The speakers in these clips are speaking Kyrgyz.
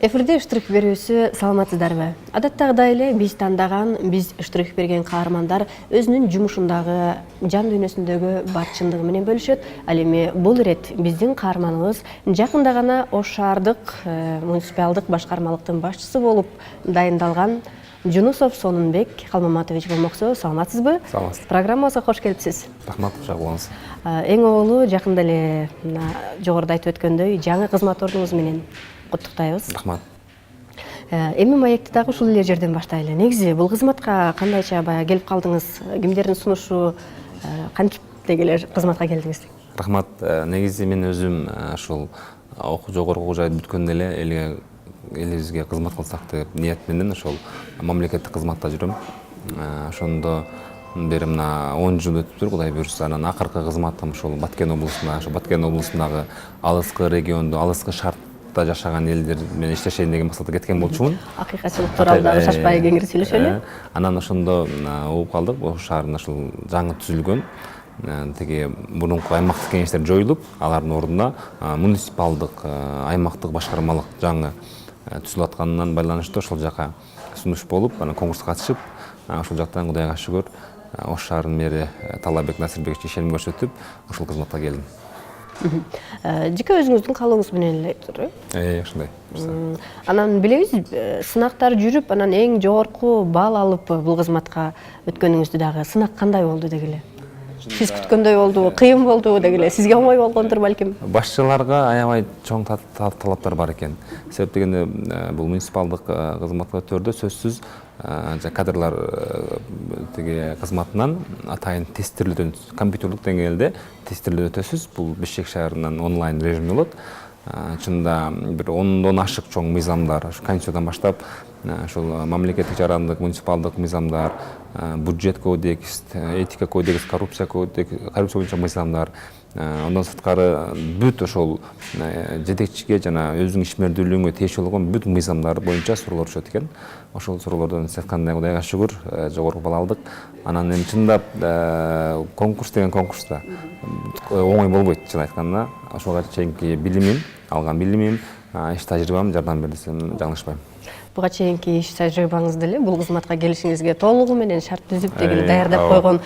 Эфирде штрих берүүсү саламатсыздарбы? Адаттагыдай эле биз тандаган, биз штрих берген каармандар өзүнүн жумушундагы, жан дүйнөсүндөгү бар чындыгы менен бөлүшөт. Ал эми бул ирет биздин каарманыбыз жакында гана Ош шаардык муниципалдык башкармалыктын башчысы болуп дайындалган Жунусов Сонунбек Калмаматович болмокчу. Саламатсызбы? Саламатсыз. Программабызга кош келипсиз. Рахмат, жак болуңуз. Эң оолу жакында эле жогоруда айтып өткөндөй жаңы кызмат ордуңуз менен куттуктайбыз. Рахмат. Эми маекти дагы ушул эле жерден баштайлы. Негизи бул кызматка кандайча баягы келип калдыңыз? Кимдердин сунушу, кантип деги эле кызматка келдиңиз? Рахмат. Негизи мен өзүм ушул жогорку окуу жайды бүткөндө эле элибизге кызмат кылсак деп ниет менен ошол мамлекеттик кызматта жүрөм. Ошондо бери мына 10 жыл өтүптүр, Кудай буйрса. Анан акыркы кызматым ушул Баткен облусунда, Баткен облусундагы алыскы региондо, алыскы шартта жашаган элдер менен иштешейин деген максатта кеткен болчумун. Акыйкатчылык тууралуу дагы шашпай кеңири сүйлөшөлү. Анан ошондо угуп калдык, Ош шаарында ушул жаңы түзүлгөн тиги мурунку аймактык кеңештер жоюлуп, алардын ордуна муниципалдык, аймактык башкармалык жаңы түзүлүп атканынан байланыштуу ошол жака сунуш болуп, анан конкурска катышып, ошол жактан Кудайга шүгүр Ош шаарынын мэри Талабек Насирбекович ишеним көрсөтүп, ушул кызматка келдим. Жеке өзүңүздүн каалооңуз менен эле, Ошондой. Анан билебиз, сынактар жүрүп, анан эң жогорку балл алып бул кызматка өткөнүңүздү дагы сынак кандай болду деги эле? Сиз күткөндөй болдубу, кыйын болдубу деги эле? Сизге оңой болгондур балким? Башчыларга аябай чоң талаптар бар экен. Себеп дегенде бул муниципалдык кызматка өтөрдө сөзсүз кадрлар тиги кызматынан атайын тестирлөөдөн компьютерлук деңгээлде тестирлөө өтөсүз. Бул Бишкек шаарынан онлайн режимде болот. Чында бир 10дон ашык чоң мыйзамдар, Конституциядан баштап, ошол мамлекеттик жарандык, муниципалдык мыйзамдар, бюджет кодекс, этика кодекс, коррупция боюнча мыйзамдар, андан сырткары бүт ошол жетекчиге жана өзүнүн ишмердүүлүгүнгө тиешелүү болгон бүт мыйзамдар боюнча суроолор түшөт экен. Ошол суроолордон сиз айткандай Кудайга шүгүр жогорку балл алдык. Анан эми чындап конкурс деген конкурста оңой болбойт, чын айтканда. Ошого чейинки билимим, алган билимим, иш тажрыйбам жардам берди десем жаңылышпайм. Буга чейинки иш тажрыйбаңыз деле бул кызматка келишиңизге толугу менен шарт түзүп деги даярдап койгон.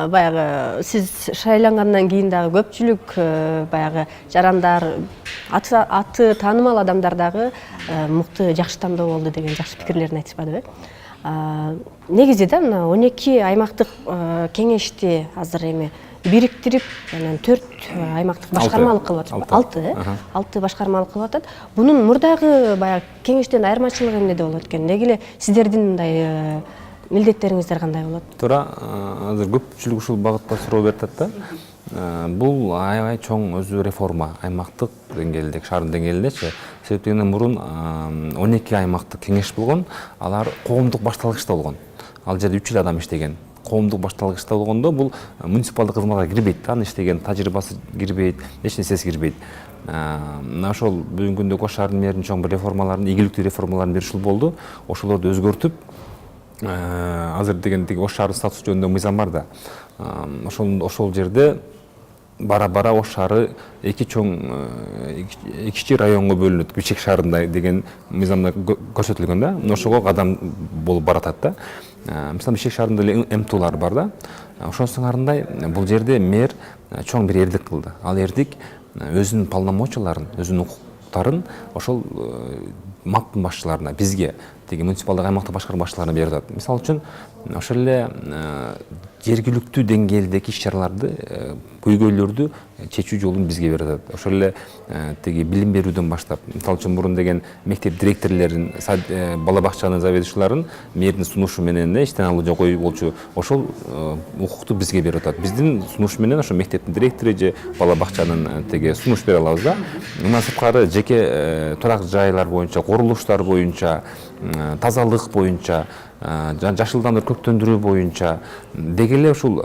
Баягы сиз шайлангандан кийин дагы көпчүлүк баягы жарандар, аты таанымал адамдар дагы мыкты жакшы тандоо болду деген жакшы пикирлерин айтышпадыбы? Негизи да мына 12 аймактык кеңешти азыр эми бириктирип, анан 4 аймактык башкармалык кылып атат. 6 башкармалык кылып атат. Бунун мурдагы баягы кеңештен айырмачылыгы эмнеде болот экен? Деги эле сиздердин мындай милдеттериңиздер кандай болот? Туура, азыр көпчүлүк ушул багытта суроо берип атат да. Бул аябай чоң өзү реформа аймактык деңгээлде, шаардын деңгээлиндечи. Себеп дегенде мурун 12 аймактык кеңеш болгон, алар коомдук башталгычта болгон. Ал жерде 3 адам иштеген. Коомдук башталгычта болгондо бул муниципалдык кызматка кирбейт, анын иштеген тажрыйбасы кирбейт, эч нерсеси кирбейт. Мына ошол бүгүнкү күндө Ош шаарынын мэринин чоң бир реформаларын, ийгиликтүү реформаларын бир ушул болду. Ошолорду өзгөртүп, азыр деген тиги Ош шаарынын статусу жөнүндө мыйзам бар да. Ошол жерде бара-бара Ош шаары эки кичи районго бөлүнөт, Бишкек шаарында деген мыйзамда көрсөтүлгөн да. Ошого кадам болуп баратат да. Мисалы Бишкек шаарында эле МТУлар бар да. Ошонун сыңарындай бул жерде мэр чоң бир эрдик кылды. Ал эрдик өзүнүн полномочияларын, өзүнүн укуктарын ошол МАПтын башчыларына, бизге, тиги муниципалдык аймактык башкарма башчыларына берип атат. Мисалы үчүн ошол эле жергиликтүү деңгээлдеги иш-чараларды, көйгөйлөрдү чечүү жолун бизге берип атат. Ошол эле тиги билим берүүдөн баштап, мисалы үчүн мурун деген мектеп директорлорун, бала бакчанын заведующиларын мэрдин сунушу менен иштен алуу жокой болчу, ошол укукту бизге берип атат. Биздин сунуш менен ошо мектептин директору же бала бакчанын тиги сунуш бере алабыз да. Мындан сырткары жеке турак жайлар боюнча, курулуштар боюнча, тазалык боюнча жашылдандыруу көктөндүрүү боюнча деги эле ушул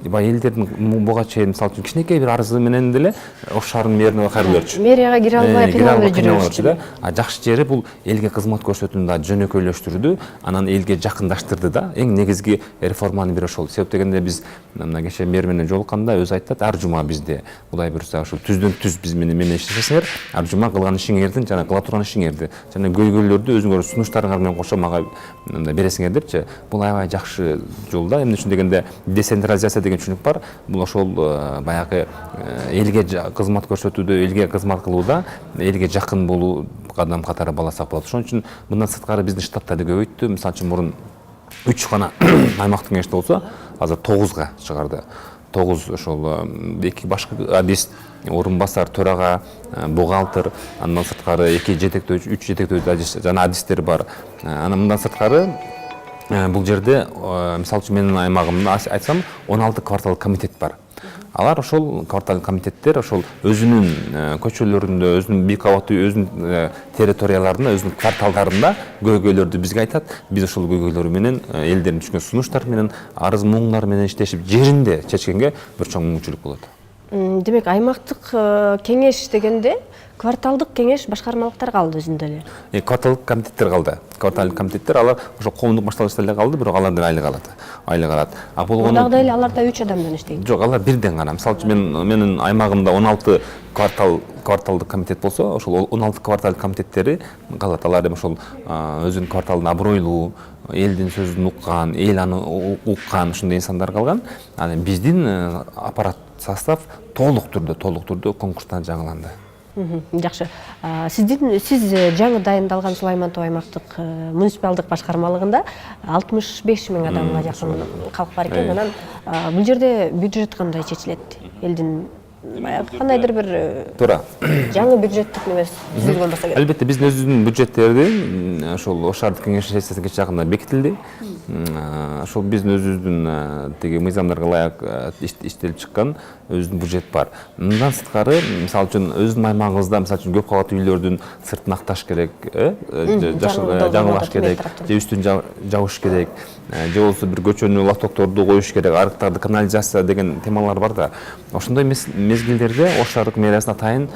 баягы элдердин буга чейин мисалы үчүн кичинекей бир арызы менен деле Ош шаарынын мэріне кайрылып мэрияга кире албай жүрүшчү да. Жакшы жери бул элге кызмат көрсөтүүнү да жөнөкөйлөштүрдү, анан элге жакындаштырды да. Эң негизги реформанын бири ошол. Себеп дегенде биз мына кеше мэр менен жолукканда өзү айтат, ар жума бизде Кудай буйрса ушул түздөн түз биз менен иштесеңер, ар жума кылган ишиңердин жана кыла турган ишиңерди жана көйгөйлөрдү өзүңөр сунуштарыңар менен кошо мага бересиңер депчи. Бул аябай жакшы жол да. Эмне үчүн дегенде децентрализация деген түшүнүк бар. Бул ошол баягы элге кызмат көрсөтүүдө, элге кызмат кылууда элге жакын болуу кадам катары баласак болот. Ошон үчүн мындан сырткары биздин штаттарды көбөйттү. Мисалы үчүн мурун 3 гана аймактык кеңеште болсо, азыр 9га чыгарды. 9 ошол 2 башкы адис, орун басар, төрага, бухгалтер, андан сырткары 2 жетектөөчү, 3 жетектөөчү жана адистер бар. Анан мындан сырткары бул жерде мисалы үчүн менин аймагымда айтсам 16 кварталдык комитет бар. Алар ошол кварталдык комитеттер ошол өзүнүн көчөлөрүндө, өзүнүн бий кабаттуу, өзүнүн территорияларында, өзүнүн кварталдарында көйгөйлөрдү бизге айтат. Биз ошол көйгөйлөр менен элдердин түшкөн сунуштар менен, арыз муңдар менен иштешип, жеринде чечкенге бир чоң мүмкүнчүлүк болот. Демек, аймактык кеңеш дегенде кварталдык кеңеш башкармалыктар калды өзүндө эле. Кварталдык комитеттер калды. Кварталдык комитеттер алар ошо коомдук башталышта эле калды, бирок алар деле айлык алат. Айлык алат. А болгону Дагы эле аларда 3 адамдан иштейт. Жок, алар бирден гана. Мисалы үчүн менин аймагымда 16 кварталдык комитет болсо, ошол 16 кварталдык комитеттери калат. Алар эми ошол өзүнүн кварталында абройлуу, элдин сөзүн уккан, эл аны уккан ушундай инсандар калган. Анан биздин аппарат состав толук түрдө конкурстан жаңыланды. Жакшы. Сиз жаңы дайындалган Сулайман Тоо аймактык муниципалдык башкармалыгында 65 миң адамга жакын калк бар экен. Анан бул жерде бюджет кандай чечилет? Элдин кандайдыр бир туура жаңы бюджеттик немес түзүлгөн болсо керек. Албетте биздин өзүбүздүн бюджеттерди ошол Ош шаардык кеңеш сессиясына кеч жакында бекитилди. Ошол биздин өзүбүздүн тиги мыйзамдарга ылайык иштелип чыккан өзүнүн бюджет бар. Мындан сырткары, мисалы үчүн өзүнүн аймагыбызда мисалы үчүн көп кабаттуу үйлөрдүн сыртын акташ керек, жаңылаш керек, же үстүн жабыш керек, же болбосо бир көчөнү лотокторду коюш керек, арыктарды канализация деген темалар бар да. Ошондой мезгилдерде Ош шаардык мэриясына атайын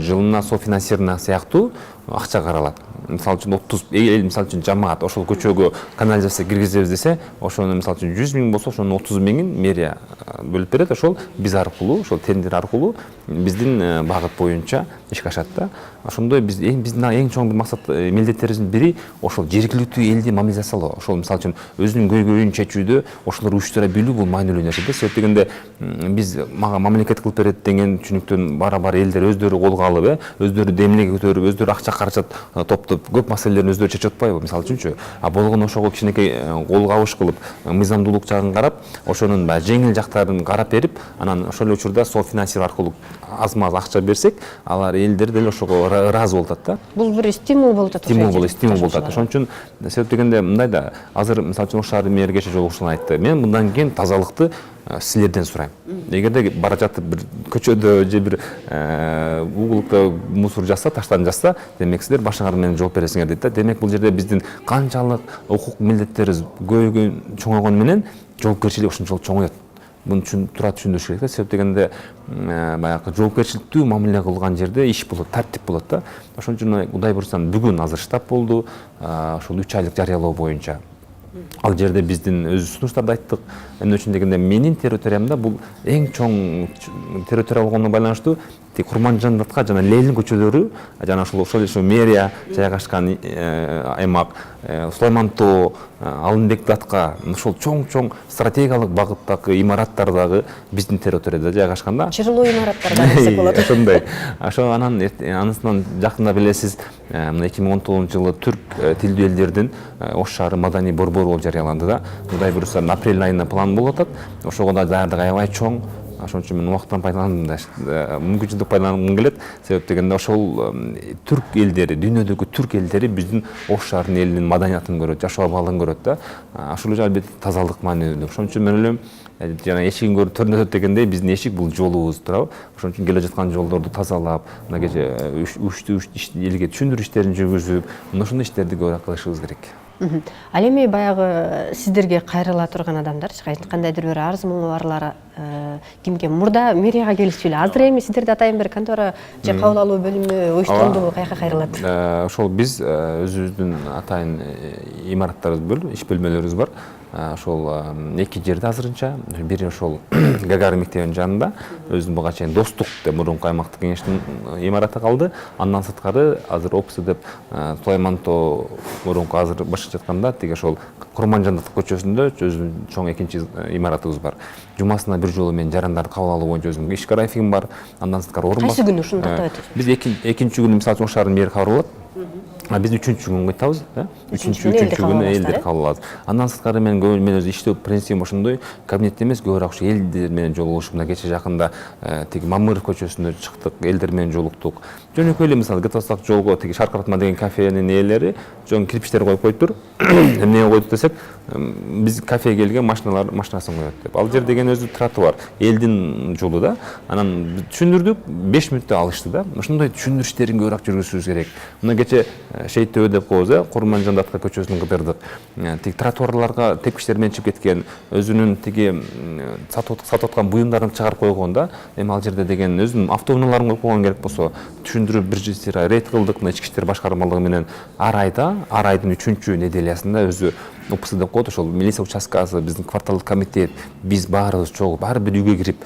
жылына софинансирование сыяктуу акча каралат. Мисалы үчүн 30 эл мисалы үчүн жамаат ошол көчөгө канализация киргизебиз десе, ошону мисалы үчүн 100 миң болсо, ошонун 30 миңин мэрия бөлүп берет. Ошол биз аркылуу, ошол тендер аркылуу биздин багыт боюнча ишке ашат да. Ошондой биздин эң чоң бир максат милдеттерибиздин бири ошол жергиликтүү элди мобилизациялоо. Ошол мисалы үчүн өзүнүн көйгөйүн чечүүдө ошолор уюштура билүү бул маанилүү нерсе да. Себеп дегенде биз мага мамлекет кылып берет деген түшүнүктөн бара-бара элдер өздөрү колго алып, өздөрү демилге көтөрүп, өздөрү акча каражат топтоп көп маселелерин өздөрү чечип атпайбы, мисалы үчүнчү. А болгону ошого кичинекей кол кабыш кылып, мыйзамдуулук жагын карап, ошонун жеңил жактарын карап берип, анан ошол учурда софинансирование аркылуу аз-маз акча берсек, алар элдер деле ошого ыраазы болуп атат да. Бул бир стимул болуп атат. Стимул болуп атат. Ошон үчүн себеп дегенде мындай да, азыр мисалы үчүн Ош шаардын мэрі кеше жолугушууна айтты. Мен мындан кийин тазалыкты силерден сурайм. Эгерде бара жатып бир көчөдө же бир угулукта мусор жазса, таштарын жазса, демек силер башыңар менен жооп бересиңер дейт да. Демек бул жерде биздин канчалык укук милдеттерибиз чоңойгону менен жоопкерчилик ошончолук чоңоет. Буну туура түшүндүрүш керек да. Себеп дегенде баягы жоопкерчиликтүү мамиле кылган жерде иш болот, тартип болот да. Ошон үчүн Кудай буйрса бүгүн азыр штаб болду, ошол 3 айлык жарыялоо боюнча. Ал жерде биздин өз сунуштарды айттык. Эмне үчүн дегенде менин территориямда бул эң чоң территория болгонуна байланыштуу Курманжандатка жана Ленин көчөлөрү, жана ошол мэрия жайгашкан аймак, Сулайман Тоо, Алынбек датка ошол чоң стратегиялык багыттагы имараттардагы биздин территорияда жайгашканда чырылуу имараттар бар десек болот. Ошондой. Ошо анысынан жакында билесиз, 2019-жылы түрк тилдүү элдердин Ош шаары маданий борбору болуп жарыяланды да. Кудай буйрса апрель айына план болуп атат. Ошого да даярдык аябай чоң. Ошон үчүн мен убакыттан пайдаландым да, мүмкүнчүлүктү пайдалангым келет. Себеп дегенде ошол түрк элдери, дүйнөдөгү түрк элдери биздин Ош шаарынын элинин маданиятын көрөт, жашоо абалын көрөт да. Ошол эле албетте тазалык маанилүү. Ошон үчүн мен ойлойм, жана эшигин көрүп төрүнө өтөт дегендей, биздин эшик бул жолубуз, туурабы? Ошон үчүн келе жаткан жолдорду тазалап, мына кече элге түшүндүрүү иштерин жүргүзүп, ошондой иштерди көбүрөөк кылышыбыз керек. Ал эми баягы сиздерге кайрыла турган адамдар, кандайдыр бир арыз мұңы барлар кимге мурда мэрияга келишчү эле. Азыр эми сиздерде атайын бир контора же кабыл алуу бөлүмү уюштурулду, каяка кайрылат? Ошол биз өзүбүздүн атайын имараттарыбыз бар, иш бөлмөлөрүбүз бар. Ошол эки жерде азырынча, бири ошол Гагарин мектебинин жанында, өзүнүн буга чейин Достук деп мурунку аймактык кеңештин имараты калды. Андан сырткары азыр ОПС деп Сулаймантоо мурунку азыр башка жатканда тиги ошол Курманжандык көчөсүндө өзүнүн чоң экинчи имаратыбыз бар. Жумасына бир жолу мен жарандарды кабыл алуу боюнча өзүмдүн иш графигим бар. Андан сырткары Кайсы күнү ушуну тактап өтөсүз? Биз экинчи күнү мисалы үчүн ошол мэр кабыл алат. Биз үчүнчү күнгө айтабыз, үчүнчү күнү элдер кабыл алат. Андан сырткары мен өзү иштөө принцибим ошондой, кабинетте эмес, көбүрөөк ушу элдер менен жолугушуп, мына кече жакында тиги Мамыров көчөсүндө чыктык, элдер менен жолуктук. Жөнөкөй эле мисалы Гытасак жолго тиги Шаркыратма деген кафенин ээлери жөн кирпичтер коюп коюптур. Эмне коюп десек, биз кафеге келген машиналар машинасын коет деп. Ал жер деген өзү тротуар, элдин жолу да. Анан түшүндүрдүк, 5 мүнөттө алышты да. Ошондой түшүндүрүш иштерин көбүрөөк жүргүзүшүбүз керек. Мына кече Шейиттөбө деп коебуз, Курманжандатка көчөсүн кыдырдык. Тиги тротуарларга тепкичтер менен чыгып кеткен, өзүнүн тиги сатып аткан буюмдарын чыгарып койгон да. Эми ал жерде деген өзүнүн автоунааларын коюп койгон керек болсо, түшүндүрүп бир жер рейд кылдык, мына ички иштер башкармалыгы менен ар айдын 3-чү неделясында өзү ОПС деп коет, ошол милиция участкасы, биздин кварталдык комитет, биз баарыбыз чогуу, баары бир үйгө кирип,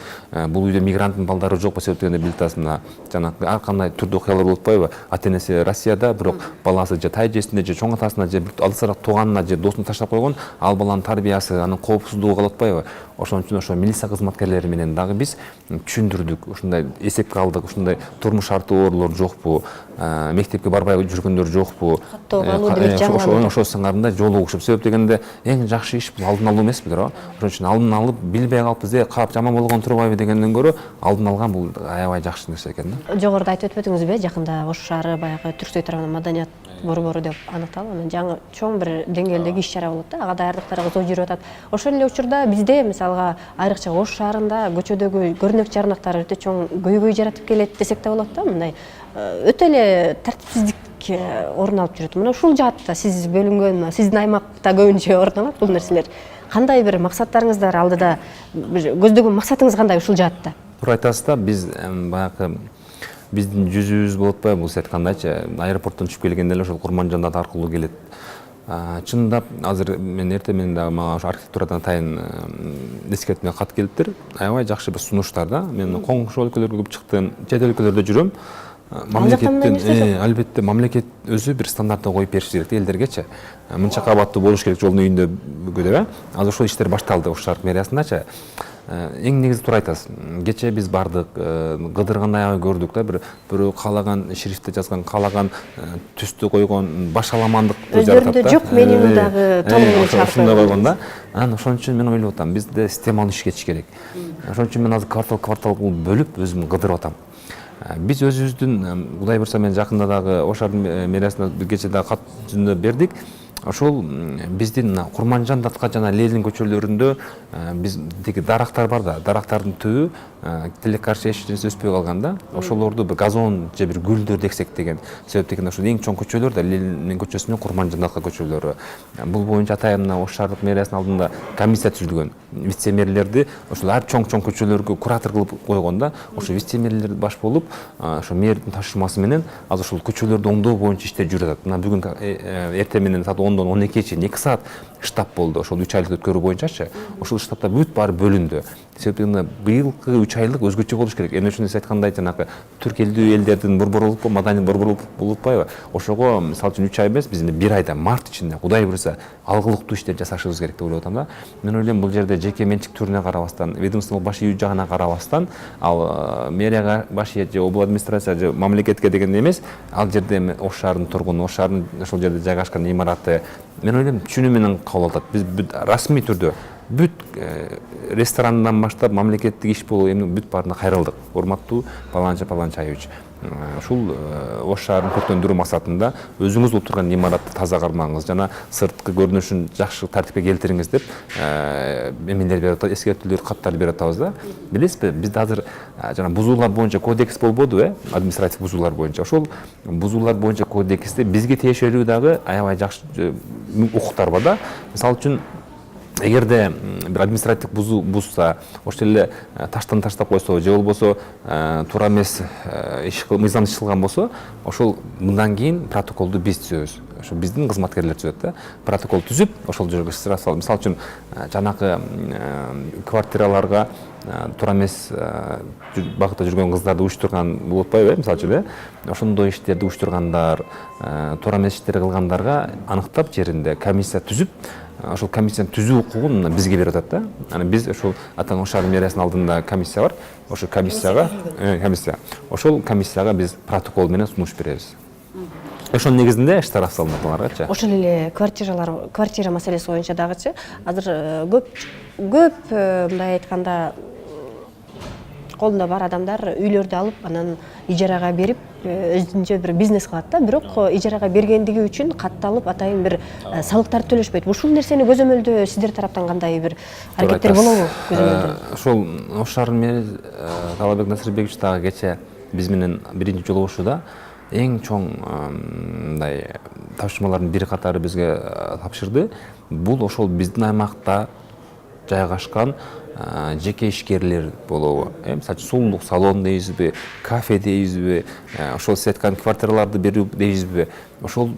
бул үйдө мигранттын балдары жокпу себептен билет атасына, жанагы ар кандай түрдүү окуялар болуп атпайбы? Ата-энеси Россияда, бирок баласы же тайжесинде, же чоң атасына, же алысыраак тууганына, же досуна таштап койгон, ал баланын тарбиясы, анын коопсуздугу калып атпайбы? Ошон үчүн ошо милиция кызматкерлери менен дагы биз түшүндүрдүк, ушундай эсепке алдык, ушундай турмуш шарты оорлор жокпу, мектепке барбай жүргөндөр жокпу, ошол сыңарында жолугушуп, себеп дегенде эң жакшы иш бул алдын алуу эмеспи, туура? Ошон үчүн алдын алып, билбей калыппыз, кап жаман болгон турбайбы дегенден көрө алдын алган бул аябай жакшы нерсе экен да. Жогоруда айтып өтпөдүңүзбү, жакында Ош шаары баягы Түрксөй тарабынан маданият борбору деп аныкталып, анан жаңы чоң бир деңгээлдеги иш чара болот да, ага даярдыктар кызуу жүрүп атат. Ошол эле учурда бизде мисалга айрыкча Ош шаарында көчөдөгү көрнөк жарнактар өтө чоң көйгөй жаратып келет десек да болот да, мындай өтө эле тартипсиздик орун алып жүрөт. Мына ушул жаатта сиз бөлүнгөн, сиздин аймакта көбүнчө орун алат бул нерселер. Кандай бир максаттарыңыз бар алдыда, көздөгөн максатыңыз кандай ушул жаатта? Туура айтасыз да, биз баягы биздин жүзүбүз болуп атпайбы, бул айткандайчы, аэропорттон түшүп келгенде эле ошол Курманжандат аркылуу келет. Чындап азыр мен эртең менен дагы мага ошо архитектурадан атайын эскертме кат келиптир. Аябай жакшы бир сунуштар да. Мен коңшу өлкөлөргө көп чыктым, чет өлкөлөрдө жүрөм. Мамлекеттен албетте мамлекет өзү бир стандартты коюп бериш керек элдергечи. Мынча кабаттуу болуш керек жолдун үйүндө деп. Азыр ошол иштер башталды Ош шаар мэриясындачы. Эң негизи туура айтасыз. Кече биз бардык, кыдырганда аябай көрдүк да, бирөө каалаган шрифтте жазган, каалаган түстү койгон, башаламандык жаратат да. Өздөрүндө жок, менин дагы толугу чарпып койгон да. Анан ошон үчүн мен ойлоп атам, бизде системалуу иш кетиш керек. Ошон үчүн мен азыр квартал бөлүп өзүм кыдырып атам. Биз өзүбүздүн, Кудай буйрса мен жакында дагы Ош шаарынын мэриясына бир кече дагы кат жүзүндө бердик. Ошол биздин Курманжандатка жана Ленин көчөлөрүндө биз тиги дарактар бар да, дарактардын түбү тилекке каршы эч нерсе өспөй калган да. Ошолорду бир газон же бир гүлдөр дексек деген себеп деген ошол эң чоң көчөлөр да, Ленин көчөсү менен Курманжандатка көчөлөрү. Бул боюнча атайын мына Ош шаардык мэриясынын алдында комиссия түзүлгөн. Вице-мэрлерди ошол ар чоң көчөлөргө куратор кылып койгон да. Ошо вице-мэрлер баш болуп, ошо мэрдин тапшырмасы менен азыр ошол көчөлөрдү оңдоо боюнча иштер жүрүп атат. Мына бүгүн эртең менен саат 10-дон 12-ге чейин 2 саат штаб болду. Ошол 3 айлык өткөрүү боюнчачы. Ошол штабта бүт баары бөлүндү. Себеби быйылкы 3 айлык өзгөчө болуш керек. Эми ошондой айткандай жанагы түрк элдүү элдердин борбору болуп, маданий борбору болуп атпайбы? Ошого мисалы үчүн 3 ай эмес, биз 1 айда март ичинде Кудай буйрса алгылыктуу иштер жасашыбыз керек деп ойлоп атам да. Мен ойлойм бул жерде жеке менчик түрүнө карабастан, ведомство баш үй жагына карабастан, ал мэрияга баш үй же обл администрация же мамлекетке деген эмес, ал жерде Ош шаарынын тургуну, Ош шаарынын ошол жерде жайгашкан имараты, мен ойлойм түшүнүү менен кабыл алат. Биз расмий түрдө бүт ресторандан баштап мамлекеттик иш болуу эми бүт баарына кайрылдык. Урматтуу Паланча Паланчаевич. ушул Ош шаарын көркөндүрүү максатында өзүңүз отурган имаратты таза кармаңыз жана сырткы көрүнүшүн жакшы тартипке келтириңиз деп эмелер берип атат, эскертүүлөр каттарды берип атабыз да. Билесизби, бизде азыр жана бузуулар боюнча кодекс болбоду, административ бузуулар боюнча. Ошол бузуулар боюнча кодексте бизге тиешелүү дагы аябай жакшы укуктар бар да. Мисалы үчүн эгерде бир административ бузуу бузса, ошол эле таштан таштап койсо же болбосо туура эмес мыйзам иш кылган болсо, ошол мындан кийин протоколду биз түзөбүз. Ошо биздин кызматкерлер түзөт да. Протокол түзүп, ошол жерге ысыра салып, мисалы үчүн жанакы квартираларга туура эмес багытта жүргөн кыздарды уюштурган болуп атпайбы, мисалы үчүн, ошондой иштерди уюштургандар, туура эмес иштер кылгандарга аныктап жеринде комиссия түзүп, ошол комиссияны түзүү укугун бизге берип атат да. Аны биз ошол Атан Ош шаарынын мэриясынын алдында комиссия бар. Ошол комиссияга ошол комиссияга биз протокол менен сунуш беребиз. Ошонун негизинде штраф салынат аларгачы. Ошол эле квартира маселеси боюнча дагычы азыр көп мындай айтканда колунда бар адамдар үйлөрдү алып, анан ижарага берип, өзүнчө бир бизнес кылат да, бирок ижарага бергендиги үчүн катталып атайын бир салыктар төлөшпөйт. Ушул нерсени көзөмөлдөө сиздер тараптан кандай бир аракеттер болобу көзөмөлдөө? Ошол Ош шаарынын мэри Талабек Насырбекович дагы кече биз менен биринчи жолугушууда эң чоң мындай тапшырмалардын бири катары бизге тапшырды. Бул ошол биздин аймакта жайгашкан жеке ишкерлер болобу. Мисалы сулуулук салон дейбизби, кафе дейбизби, ошол сиз айткан квартираларды берүү дейбизби, ошол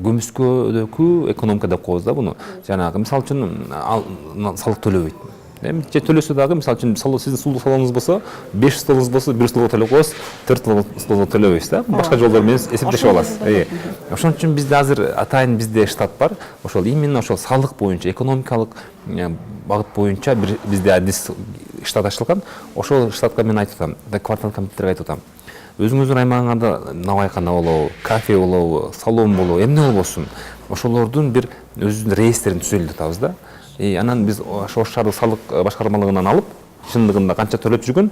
көмүскөдөгү экономика деп коебуз да буну. Жанагы мисалы үчүн салык төлөбөйт. Же төлөсө дагы, мисалы үчүн сиздин сулуулук салонуңуз болсо, 5 столуңуз болсо, 1 столго төлөп коесуз, 4 столго төлөбөйсүз да. Башка жолдор менен эсептешип аласыз. Ошон үчүн бизде азыр атайын бизде штат бар. Ошол именно ошол салык боюнча, экономикалык багыт боюнча бизде адис штат ачылган. Ошол штатка мен айтып атам, квартал комитеттерге айтып атам. Өзүңүздүн аймагыңарда навайкана болобу, кафе болобу, салон болобу, эмне болбосун, ошолордун бир өзүнүн реестрин түзөлүп атабыз да. Анан биз Ош шаардык салык башкармалыгынан алып, чындыгында канча төлөп жүргөн,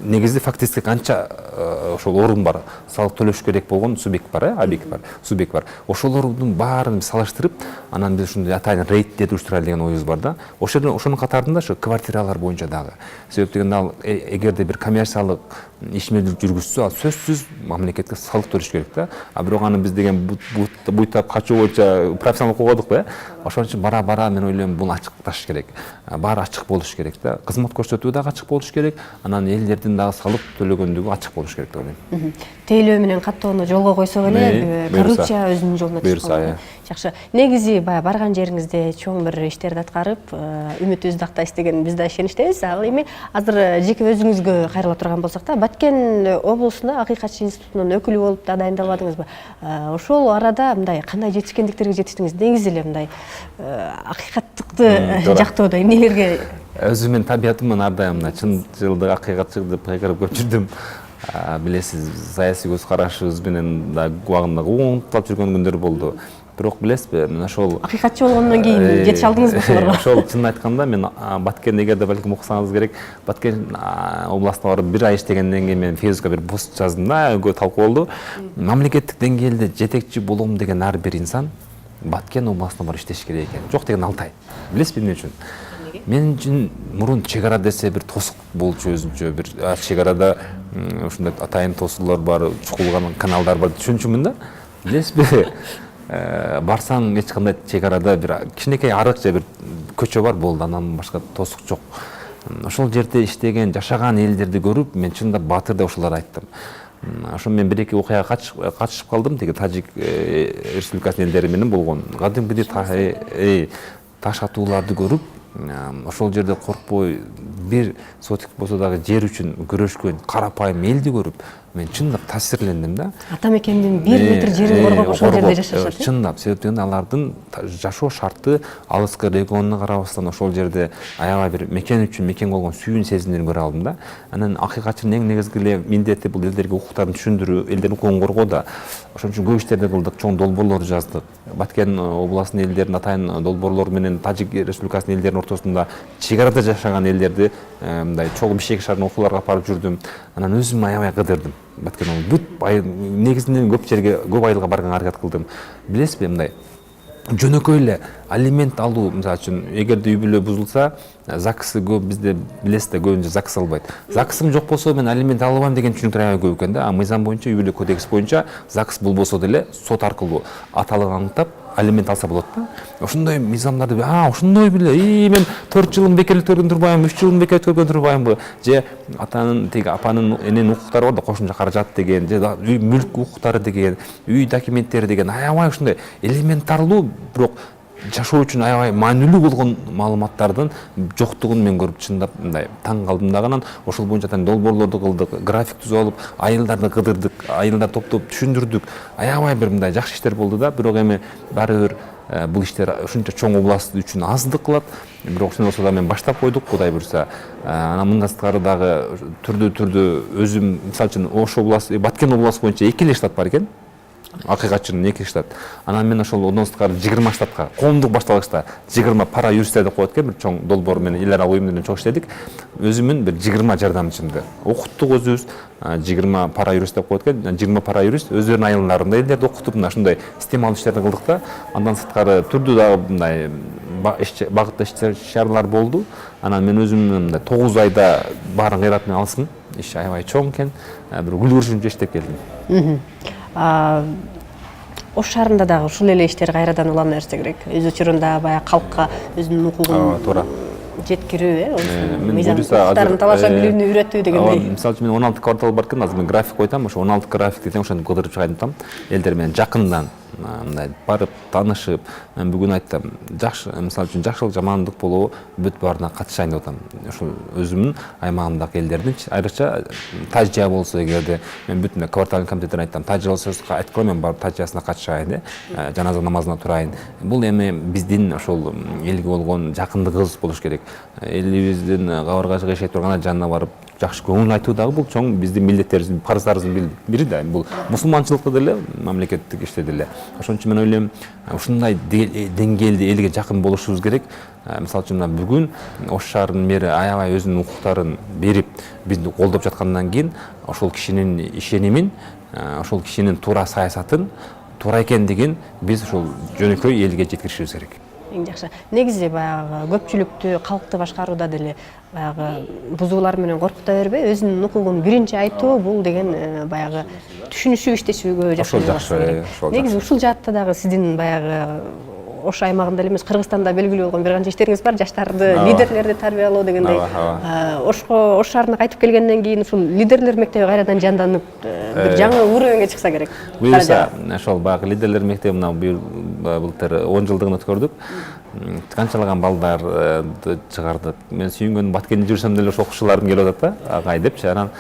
негизи фактически канча ошол орун бар, салык төлөш керек болгон субъект бар, объект бар, субъект бар. Ошолордун баарын салыштырып, анан биз ушундай атайын рейддерди уюштуралы деген оюбуз бар да. Ошонун катарында ошо квартиралар боюнча дагы. Себеп дегенде ал эгерде бир коммерциялык ишмердүүлүк жүргүзсө, ал сөзсүз мамлекетке салык төлөш керек да. Бирок аны биз деген буйтап качуу боюнча профессионал койдук. Ошон үчүн бара мен ойлойм бул ачыкташ керек. Баары ачык болуш керек да. Кызмат көрсөтүү дагы ачык болуш керек. Анан элдердин дагы салык төлөгөндүгү ачык болуш керек деп ойлойм. Тейлөө менен каттоону жолго койсок эле, коррупция өзүнүн жолуна чыгып калат. Жакшы. Негизи баягы барган жериңизде чоң бир иштерди аткарып, үмүтүбүздү актайсыз деген биз да ишеничтебиз. Ал эми азыр жеке өзүңүзгө кайрыла турган болсок да, Баткен облусунда акыйкатчы институтунун өкүлү болуп да дайындалбадыңызбы? Ошол арада мындай кандай жетишкендиктерге жетиштиңиз? Негизи эле мындай акыйкаттыкты жактоодо эмнелерге? Өзүмдүн табиятымын ар дайым мына чынчылдык, акыйкатчылык деп кайгырып көп жүрдүм. Билесиз, саясий көз карашыбыз менен да убагында уунуктап жүргөн күндөр болду. Бирок билесизби, мен ошол акыйкатчы болгондон кийин жетише алдыңызбы ошолорго? Ошол чынын айтканда мен Баткен эгерде балким уксаңыз керек, Баткен областына барып 1 ай иштегенден кийин мен Фейсбукка бир пост жаздым да, көп талкуу болду. Мамлекеттик деңгээлде жетекчи болом деген ар бир инсан Баткен областына барып иштеш керек экен. Жок деген Алтай. Билесизби эмне үчүн? Мен үчүн мурун чек ара десе бир тосук болчу өзүнчө бир чек арада ушундай атайын тосуулар бар, чукулган каналдар бар түшүнчүмүн да. Билесизби? Барсаң эч кандай чек арада бир кичинекей арык же бир көчө бар болду, андан башка тосук жок. Ошол жерде иштеген, жашаган элдерди көрүп, мен чындап баатыр деп ошолорду айттым. Ошон мен бир-эки окуяга катышып калдым, деги Тажик Республикасынын элдери менен болгон. Кадимгидей таш атууларды көрүп, ошол жерде коркпой, бир сотик болсо дагы жер үчүн күрөшкөн карапайым элди көрүп, мен чындап таасирлендим да. Ата мекендин 1 метр жерин коргоп ошол жерде жашашат. Чындап, себеп дегенде алардын жашоо шарты алыскы регионуна карабастан ошол жерде аябай бир мекен үчүн мекен болгон сүйүүн сезимдерин көрө алдым да. Анан акыйкатчынын эң негизги эле милдети бул элдерге укуктарын түшүндүрүү, элдердин укугун коргоо да. Ошон үчүн көп иштерди кылдык, чоң долбоорлор жаздык. Баткен областынын элдерин атайын долбоорлор менен Тажик Республикасынын элдеринин ортосунда чек арада жашаган элдерди мындай чогуу бишкек шаарына окууларга алып барып жүрдүм. Анан өзүм аябай кыдырдым. Баткен уулу бүт негизинен көп жерге көп айылга барганга аракет кылдым. Билесизби, мындай жөнөкөй эле алимент алуу, мисалы үчүн, эгерде үй бүлө бузулса, ЗАГС көп бизде билесиз да, көбүнчө ЗАГС албайт. ЗАГСым жок болсо мен алимент ала албайм деген түшүнүктөр аябай көп экен да. А мыйзам боюнча, үй бүлө кодекс боюнча ЗАГС болбосо деле сот аркылуу аталыгын аныктап алимент алса болот да. Ошондой мыйзамдарды ошондой беле, мен 4 жылын бекерликтөрдөн турбайм, 3 жылын бекерликтөрдөн турбаймбы, же атанын тиги апанын эненин укуктары бар да, кошумча каражат деген, же үй мүлк укуктары деген, үй документтери деген, аябай ушундай элементарлуу, бирок жашоо үчүн аябай маанилүү болгон маалыматтардын жоктугун мен көрүп чындап мындай таң калдым да. Анан ошол боюнча долбоорлорду кылдык, график түзүп алып, айылдарды кыдырдык, айылдар топтоп түшүндүрдүк. Аябай бир мындай жакшы иштер болду да. Бирок эми баары бир бул иштер ушунча чоң област үчүн аздык кылат. Бирок ошондой болсо да мен баштап койдук, Кудай буйрса. Анан мындан сырткары дагы түрдүү өзүм, мисалы үчүн, Ош областы, Баткен областы боюнча 2 эле штат бар экен. Акыйкатчынын 2 штат. Анан мен ошол ондон сырткары 20 штатка, коомдук башталгычта 20 пара юристтер деп коет экен, бир чоң долбоор менен эл ара уюм менен чоң иштедик. Өзүмүн бир 20 жардамчымды окуттук өзүбүз, 20 пара юрист деп коет экен. 20 пара юрист өздөрүнүн айылдарында элдерди окутуп, мына ушундай системалуу иштерди кылдык да. Андан сырткары түрдүү дагы мындай багытта иш-чаралар болду. Анан мен өзүм мындай 9 айда баарын кыйрап мен алсын. Иш аябай чоң экен. Бир күлгүрчүнчө иштеп келдим. Ош шаарында дагы ушул эле иштер кайрадан улана берсе керек. Өз учурунда баягы калкка өзүнүн укугун туура жеткирүү, мыйзамдарын талаша билүүнү үйрөтүү дегендей. Мисалы үчүн мен 16 квартал бар экен, азыр мен график койтам, ошо 16 график десең ошону кыдырып чыгайын атам. Элдер менен жакындан мындай барып танышып, мен бүгүн айттым, жакшы, мисалы үчүн жакшылык, жамандык болобу, бүт баарына катышайын деп атам. Ошол өзүмдүн аймагымдагы элдердин, айрыкча Тажия болсо, эгерде мен бүт кварталдын комитеттерине айттым, Тажия болсо айткыла, мен барып Тажиясына катышайын, жаназа намазына турайын. Бул эми биздин ошол элге болгон жакындыгыбыз болуш керек. Элибиздин кабыргасы кыйшайып турганда жанына барып жакшы көңүл айтуу дагы бул чоң биздин милдеттерибиздин, парыздарыбыздын бири да. Бул мусулманчылыкта деле, мамлекеттик иште деле. Ошон үчүн мен ойлойм, ушундай деңгээлде элге жакын болушубуз керек. Мисалы үчүн бүгүн Ош шаарынын мэри аябай өзүнүн укуктарын берип, бизди колдоп жаткандан кийин ошол кишинин ишенимин, ошол кишинин туура саясатын, туура экендигин биз ошол жөнөкөй элге жеткиришибиз керек. Эң жакшы. Негизи баягы көпчүлүктү, калкты башкарууда деле баягы бузуулар менен коркута бербей, өзүнүн укугун биринчи айтуу, бул деген баягы түшүнүшүп иштешүүгө жакшы болуш керек. Негизи ушул жаатта дагы сиздин баягы Ош аймагында эле эмес, Кыргызстанда белгилүү болгон бир канча иштериңиз бар, жаштарды, лидерлерди тарбиялоо дегендей. Ош шаарына кайтып келгенден кийин ушул лидерлер мектеби кайрадан жанданып, бир жаңы уровеньге чыкса керек. Буюрса, ошол баягы лидерлер мектеби мына былтыр 10 жылдыгын өткөрдүк. Канчалаган балдарды чыгардык. Мен сүйүнгөн Баткенде жүрсөм деле ошол окуучуларым келип атат да, агай депчи. Анан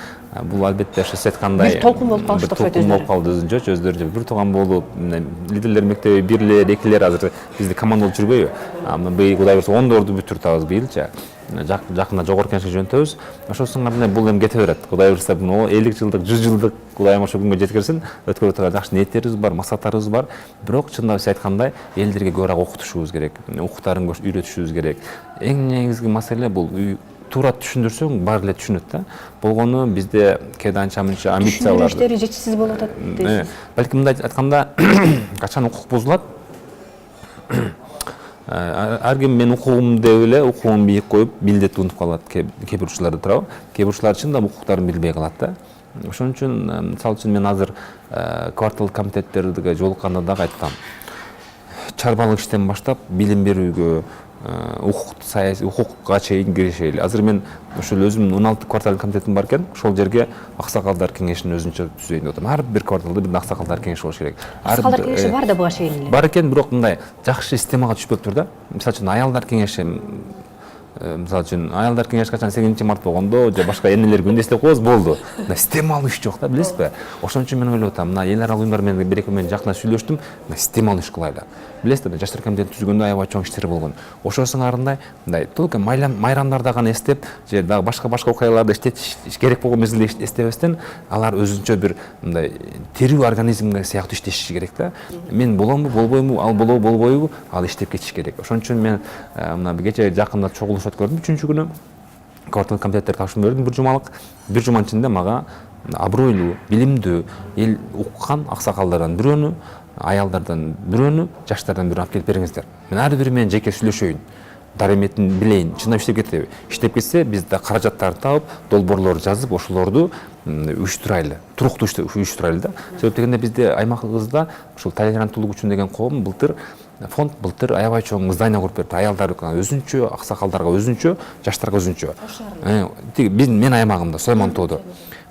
бул албетте ошо сиз айткандай бир толкун болуп калышты окшойт өзүнө. Болуп калды өзүнчө, өздөрүнчө бир тууган болуп, лидерлер мектеби бирлер, экилер азыр бизде команда болуп жүрбөйбү? Быйыл Кудай буйрса 10дорду бүтүрүп атабыз быйылчы. Жакында жогорку кеңешке жөнөтөбүз. Ошол сыңарда бул эми кете берет. Кудай буйрса 50 жылдык, 100 жылдык Кудайым ошо күнгө жеткирсин. Өткөрүп турган жакшы ниеттерибиз бар, максаттарыбыз бар. Бирок чындап сиз айткандай элдерге көбүрөөк окутушубуз керек. Укуктарын үйрөтүшүбүз керек. Эң негизги маселе бул туура түшүндүрсөң баары эле түшүнөт да. Болгону бизде кээде анча-мынча амбициялар. Түшүндүрүү иштери жетишсиз болуп атат дейсиз. Балким мындай айтканда, качан укук бузулат? Ар ким мен укугум деп эле укугун бийик коюп, милдетти унутуп калат. Кээ бир учурларда туурабы? Кээ бир учурлар чындап укуктарын билбей калат да. Ошон үчүн, мисалы үчүн мен азыр кварталдык комитеттерге жолукканда дагы айткам. Чарбалык иштен баштап билим берүүгө, укукка чейин киришели. Азыр мен ошол өзүмдүн 16 кварталдык комитетим бар экен, ошол жерге аксакалдар кеңешин өзүнчө түзөйүн деп атам. Ар бир кварталда бир аксакалдар кеңеши болуш керек. Аксакалдар кеңеши бар да буга чейин эле. Бар экен, бирок мындай жакшы системага түшпөп тур да. Мисалы үчүн аялдар кеңеши, мисалы үчүн аялдар кеңеши качан 8-март болгондо же башка энелер күндө эстеп коебуз, болду. Системалуу иш жок да, билесизби? Ошон үчүн мен ойлоп атам, мына эл аралык уюмдар менен бир-эки менен жакында сүйлөштүм, системалуу иш кылайлы. Билесизби, жаштар комитетин түзгөндө аябай чоң иштер болгон. Ошол сыңарындай мындай только майрамдарда гана эстеп, же дагы башка окуяларды иштетиш керек болгон мезгилде эстебестен, алар өзүнчө бир мындай тирүү организмге сыяктуу иштеши керек да. Мен боломбу, болбойму, ал болобу, болбойбу, ал иштеп кетиш керек. Ошон үчүн мен мына кечээ жакында чогулуш өткөрдүм, 3-күнү кварталдык комитеттерге тапшырма бердим, бир жумалык. Бир жуманын ичинде мага абройлуу, билимдүү, эл уккан аксакалдардан бирөөнү, аялдардан бирөөнү, жаштардан бирөөнү алып келип бериңиздер. Мен ар бири менен жеке сүйлөшөйүн. Дареметин билейин, чындап иштеп кетеби. Иштеп кетсе, биз да каражаттарды тауып, долбоорлор жазып, ошолорду уюштурайлы, туруктуу уюштурайлы да. Себеп дегенде бизде аймагыбызда ушул толеранттуулук үчүн деген коом фонд былтыр аябай чоң здание куруп берди. Аялдарга өзүнчө, аксакалдарга өзүнчө, жаштарга өзүнчө. Мен аймагымда, Сулайман тоодо.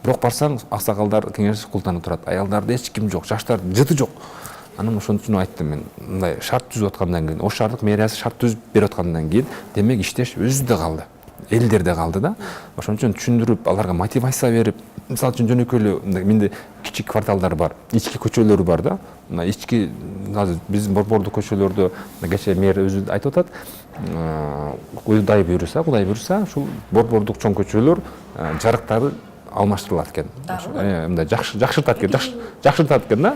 Бирок барсаң, аксакалдар кеңеш култанып турат. Аялдарда эч ким жок, жаштар жыты жок. Анан ошон үчүн айттым мен, мындай шарт түзүп аткандан кийин, Ош шаардык мэриясы шарт түзүп берип аткандан кийин, демек иштеш өзүдө калды. Элдерде калды да. Ошон үчүн түшүндүрүп, аларга мотивация берип, мисалы үчүн жөнөкөй эле менде кичик кварталдар бар, ички көчөлөр бар да. Мына ички азыр биздин борбордук көчөлөрдө кечээ мэр өзү айтып атат, Кудай буйруса, ушул борбордук чоң көчөлөр жарыктары алмаштырылат экен. Мындай жакшыртат экен да,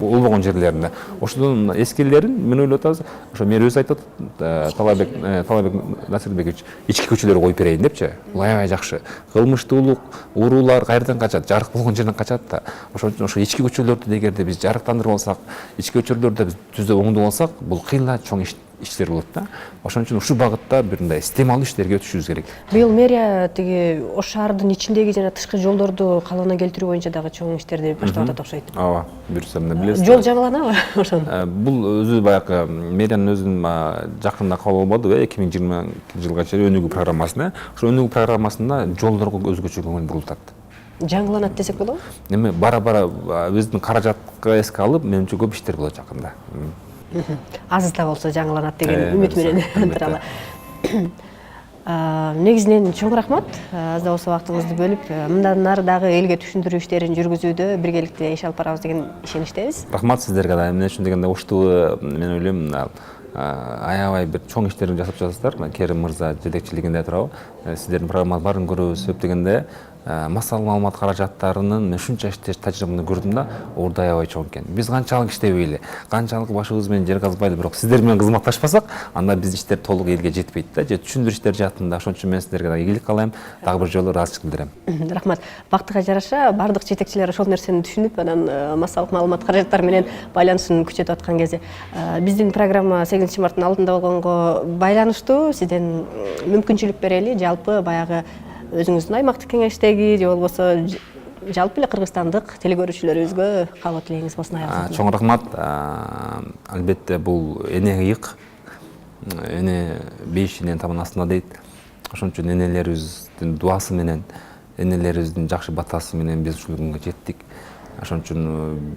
улбогон жерлеринде. Ошондон эскилерин мен ойлоп атабыз, ошо мэр өзү айтып атат, Талабек Насирбекович ички көчөлөргө коюп берейин депчи. Бул аябай жакшы. Кылмыштуулук, уруулар кайерден качат, жарык болгон жерден качат да. Ошон үчүн ошо ички көчөлөрдү эгерде биз жарыктандырып алсак, ички көчөлөрдү биз түзөп оңдоп алсак, бул кыйла чоң иштер болот да. Ошон үчүн ушул багытта бир мындай стемалуу иштерге өтүшүбүз керек. Быйыл мэрия тиги Ош шаардын ичиндеги жана тышкы жолдорду калыбына келтирүү боюнча дагы чоң иштерди баштап атат окшойт. Ооба, буюрса мына билесиз. Жол жаңыланабы ошон? Бул өзү баягы мэриянын өзүнүн жакында кабыл болбодубу, 2020 жылга чейин өнүгүү программасына. Ошо өнүгүү программасында жолдорго өзгөчө көңүл бурулуп атат. Жаңыланат десек болобу? Эми бара-бара биздин каражатка эске алып, менимче көп иштер болот жакында. Аз да болсо жаңыланат деген үмүт менен туралы. Негизинен чоң рахмат. Аз да болсо убактыңызды бөлүп, мындан нары дагы элге түшүндүрүү иштерин жүргүзүүдө биргеликте иш алып барабыз деген ишеничтебиз. Рахмат сиздерге да. Эмне үчүн дегенде Ошту мен ойлойм аябай бир чоң иштерди жасап жатасыздар. Керим мырза жетекчилигинде турабы. Сиздердин программаңарды баарын көрөбүз. Себеп дегенде массалык маалымат каражаттарынын мен ушунча иштеш тажрыйбаны көрдүм да, орду аябай чоң экен. Биз канчалык иштебейли, канчалык башыбыз менен жер казбайлы, бирок сиздер менен кызматташпасак, анда биз иштер толук элге жетпейт да, же түшүндүрүү иштер жаатында. Ошон үчүн мен сиздерге да ийгилик каалайм, дагы бир жолу ыраазычылык билдирем. Рахмат. Бактыга жараша бардык жетекчилер ошол нерсени түшүнүп, анан массалык маалымат каражаттары менен байланышын күчөтүп аткан кезде биздин программа 8 марттын алдында болгонго байланыштуу сизден мүмкүнчүлүк берели, жалпы баягы өзүңүздүн аймактык кеңештеги же болбосо жалпы эле кыргызстандык телекөрүүчүлөрүбүзгө каалоо тилегиңиз болсун аягында. Чоң рахмат. Албетте бул эне ыйык, эне бейишинен табан астына дейт. Ошон үчүн энелерибиздин дуасы менен, энелерибиздин жакшы батасы менен биз ушул күнгө жеттик. Ошон үчүн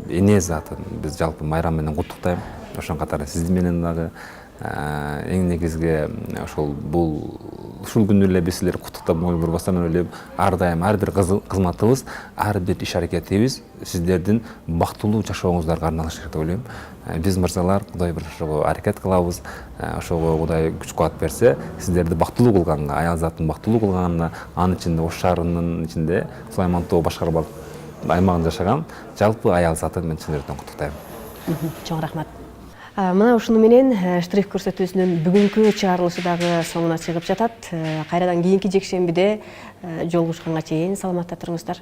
эне затын биз жалпы майрам менен куттуктайм. Ошон катары сиз менен дагы эң негизги ушул күнү эле биз силерди куттуктап ой бурбастан ойлойм, ар дайым ар бир кызматыбыз, ар бир иш аракетибиз сиздердин бактылуу жашооңуздарга арналышы керек деп ойлойм. Биз мырзалар Кудай бир ошого аракет кылабыз, ошого Кудай күч кубат берсе, сиздерди бактылуу кылганга, аял затын бактылуу кылганына, анын ичинде Ош шаарынын ичинде Сулайман тоо башкарма аймагында жашаган жалпы аял затын мен чын жүрөктөн куттуктайм. Чоң рахмат. Мына ушуну менен штрих көрсөтүүсүнүн бүгүнкү чыгарылышы дагы соңуна чыгып жатат. Кайрадан кийинки жекшембиде жолугушканга чейин саламатта туруңуздар.